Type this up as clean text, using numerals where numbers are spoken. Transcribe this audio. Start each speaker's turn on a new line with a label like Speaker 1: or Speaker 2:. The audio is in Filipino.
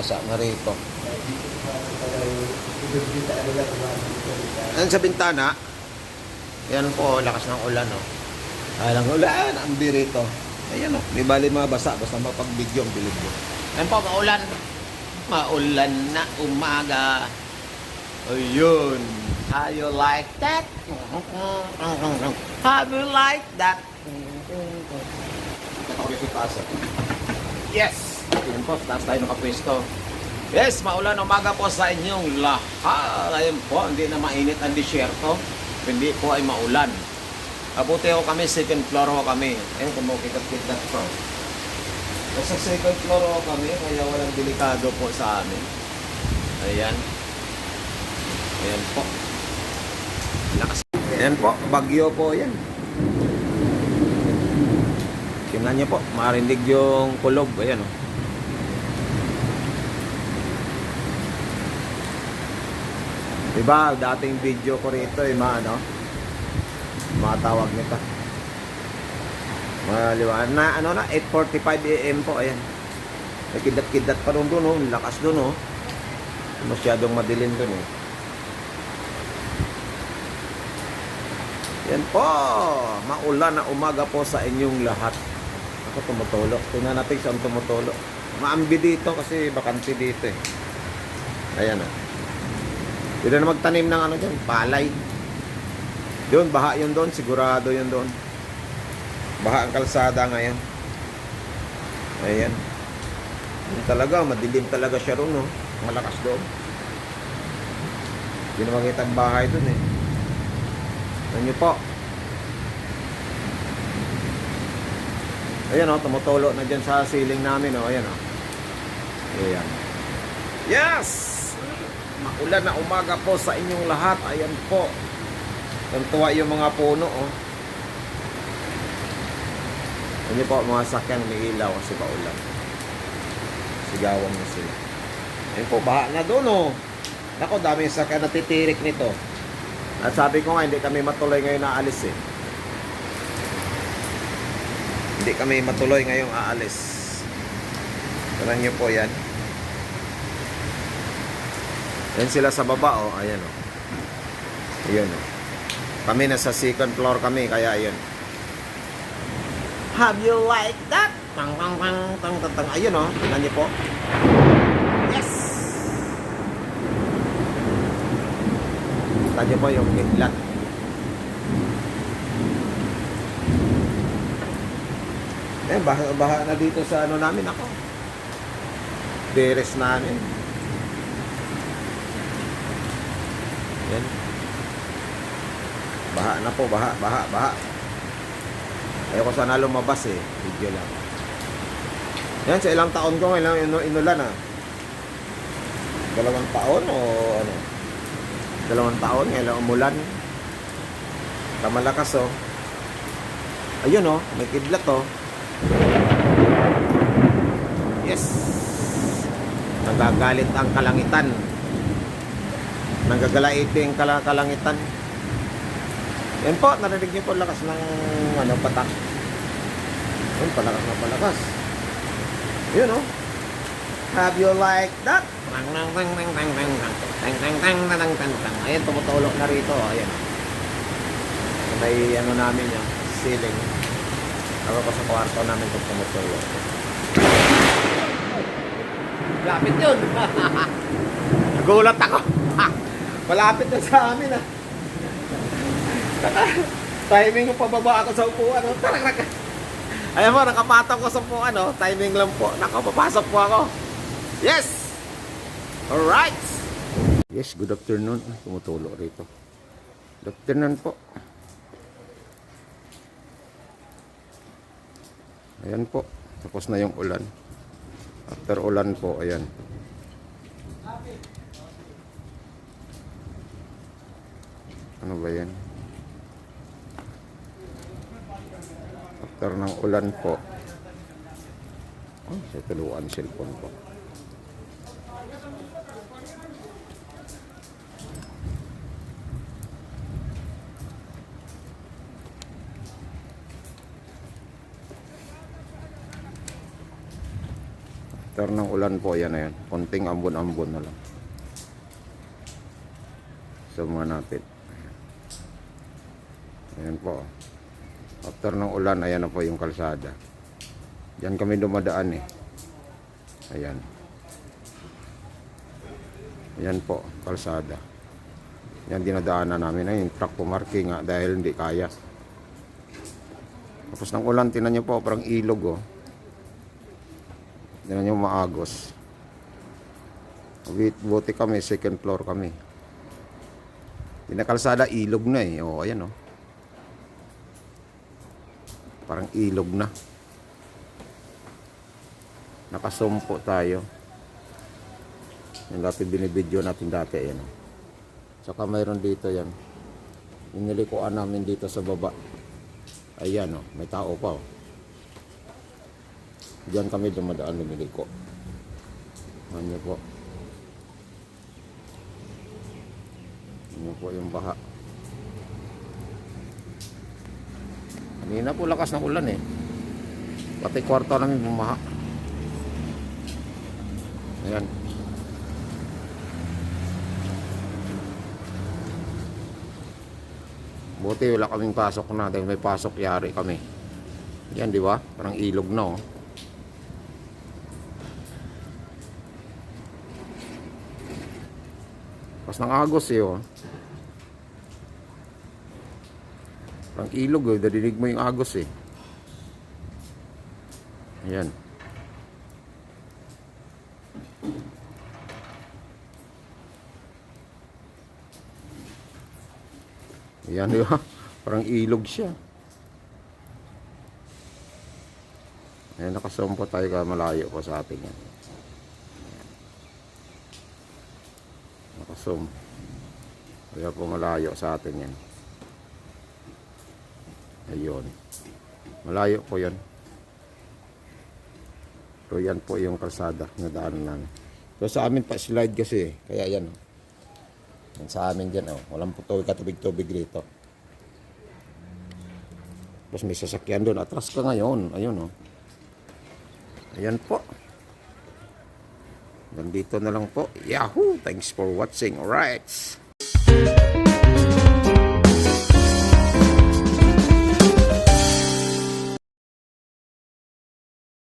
Speaker 1: basa na rito. Ayan sa bintana. Yan po, lakas ng ulan, oh. Alang ulan, ang birito. Ayan, oh. Di bali mabasa, basta mapag-video ang bilid mo. Ayan po, maulan. Maulan na umaga. Ayun. How you like that? How you like that? Yes! Ayun po, taas tayo nakapwesto. Yes, maulan umaga po sa inyong lahat. Ayun po, hindi na mainit ang disyerto. Hindi po ay maulan. Abuti ko kami, second floor ko kami. Ayun, kumukikap-kitap po. Nasa second floor ko kami, kaya walang delikado po sa amin. Ayan. Ayan po. Lakas. Ayan po, bagyo po yan. Tingnan niyo po, marinig yung kulog. Ayan o. Diba, dating video ko rito, matawag nito. Maliwan na, 8:45 AM po, ayan. May kidat-kidat pa rin doon, oh. Lakas doon, oh. Masyadong madilim doon, oh. Yan po, maulan na umaga po sa inyong lahat. Ako tumutulo. Tingnan natin saan tumutulo. Maambi dito kasi bakante dito, eh. Ayan, oh. Hindi na magtanim ng dyan, palay. Yun, baha yun doon. Sigurado yun doon. Baha ang kalsada ngayon. Ayan. Yun talaga, madilim talaga siya ron, no? Malakas doon. Hindi na makita ang bahay doon, eh. Ayan nyo po. Ayan, oh, tumutulo na dyan sa ceiling namin, oh. Ayan, oh. Ayan. Yes! Maulan na umaga po sa inyong lahat. Ayan po. Tuntua yung mga puno, oh. Ayan po, mga sakyan may ilaw kasi paulan. Sigawan na sila. Ayan po, baha na doon, oh. Nako, dami yung sakyan natitirik nito. At sabi ko nga, hindi kami matuloy ngayon aalis, eh. Hindi kami matuloy ngayong aalis. Tignan nyo po yan. Yan sila sa baba, oh. Ayan, oh. Ayan, oh. Kami nasa second floor kami, kaya ayan. Have you like that? Tang tang tang tang tang tang. Ayun, oh. Tingnan niyo po. Yes. Tingnan niyo po yung kidlat. Eh, baha na dito sa namin ako. Deres namin. Yan. Baha na po, baha. Ayoko sana lumabas, eh. Video lang. Yan, sa ilang taon ko ngayon inulan, ah. 2 taon o ano? 2 taon ngayon umulan. Tamalakas, oh. Ayun, oh, may kidlat, oh. Yes. Nagagalit ang kalangitan. Nanggagalaiti ang kalangitan. Yan po, narinig niyo po lakas ng patak. Yun, palakas na palakas. Yun, oh. Have you like that? Ayan, tumutulo na rito. Ayan. May namin yung ceiling. Ako ko sa kwarto namin kung tumutulo. Lapit yun. Nagulat ako. Malapit na sa amin, ah. Timing ko pababa ako sa upuan, oh. Ayan po, nakapatong ko sa upuan, oh. Timing lang po. Nako, papasok po ako. Yes! Alright! Yes, good afternoon. Tumutulo rito. Good afternoon po. Ayan po. Tapos na yung ulan. After ulan po, ayan. Ano ba yan? After ng ulan po. Oh, sa tuluan cellphone po. After ng ulan po, yan na yan. Konting ambon-ambon na lang. So mga natin. Ayan po. After ng ulan, ayan na po yung kalsada. Diyan kami dumadaan eh. Ayan. Ayan po, kalsada. Yan dinadaanan namin. Ay, yung truck pumarking nga dahil hindi kaya. Tapos ng ulan, tinan nyo po, parang ilog oh. Tinan nyo maagos. Buti kami, second floor kami. Pinakalsada, ilog na eh. O, ayan oh. Parang ilog na. Nakasumpo tayo. Yung dati binibidyo natin dati, ayan oh. Saka mayroon dito yan. Inilikuan namin dito sa baba. Ayan oh, may tao pa oh. Diyan kami dumadaan lumiliko. Ano po? Ano po yung baha? Kanina po lakas ng ulan eh. Pati kwarto namin bumaha. Ayan. Buti wala kaming pasok na dahil may pasok yari kami. Yan, di ba? Parang ilog na oh. Pas ng agos eh oh. Parang ilog oh, dadinig mo yung agos eh. Ayan. Ayan, di ba? Parang ilog siya. Ayan, nakasumpo tayo ka malayo pa sa atin yan. Nakasum. Kaya po malayo sa atin yan. Ayun. Malayo po yan. So yan po yung kalsada na daanan namin. So sa amin pa slide kasi. Kaya yan. Yan sa amin dyan. Oh. Walang katubig-tubig rito. Tapos may sasakyan doon. Atras ka ngayon. Ayun oh. Ayan po. Nandito na lang po. Yahoo! Thanks for watching. Alright.